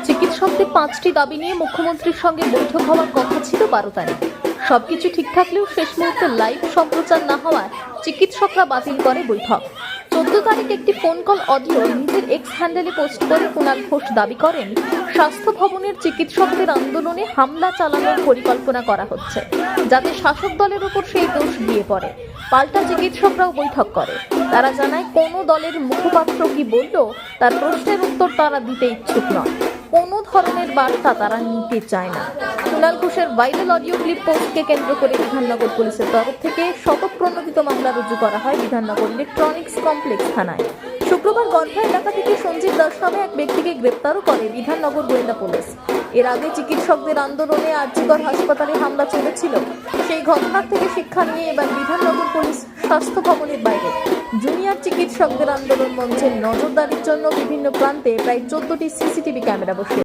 চিকিৎসকদের 5টি দাবি নিয়ে মুখ্যমন্ত্রীর সঙ্গে বৈঠক হওয়ার কথা ছিল 12 তারিখ। সবকিছু ঠিক থাকলেও শেষ মুহূর্তে লাইভ সম্প্রচার না হওয়ায় চিকিৎসকরা বাতিল করে বৈঠক। 14 তারিখ একটি ফোন কল অডিও নিজের এক্স হ্যান্ডেলে পোস্ট করে কুণাল ঘোষ দাবি করেন, স্বাস্থ্য ভবনের চিকিৎসকদের আন্দোলনে হামলা চালানোর পরিকল্পনা করা হচ্ছে, যাতে শাসক দলের উপর সেই দোষ দিয়ে পড়ে। পাল্টা চিকিৎসকরাও বৈঠক করে। তারা জানায়, কোনো দলের মুখপাত্র কি বলল তার প্রশ্নের উত্তর তারা দিতে ইচ্ছুক নয়। কোনো ধরনের বার্তা তারা নিতে চায় না। কুণাল ঘোষের ভাইরাল অডিও ক্লিপ পোস্টকে কেন্দ্র করে বিধাননগর পুলিশের তরফ থেকে শতপ্রণোদিত মামলা রুজু করা হয় বিধাননগর ইলেকট্রনিক্স কমপ্লেক্স থানায়। শুক্রবার গর্ভা এলাকা থেকে সঞ্জীব দাস নামে এক ব্যক্তিকে গ্রেপ্তারও করে বিধাননগর গোয়েন্দা পুলিশ। এর আগে চিকিৎসকদের আন্দোলনে আরজিকর হাসপাতালে হামলা চলেছিল। সেই ঘটনার থেকে শিক্ষা নিয়ে এবার বিধাননগর পুলিশ স্বাস্থ্য ভবনের বাইরে জুনিয়র চিকিৎসকদের আন্দোলন মঞ্চের নজরদারির জন্য বিভিন্ন প্রান্তে প্রায় 14টি সিসিটিভি ক্যামেরা বসিয়েছে।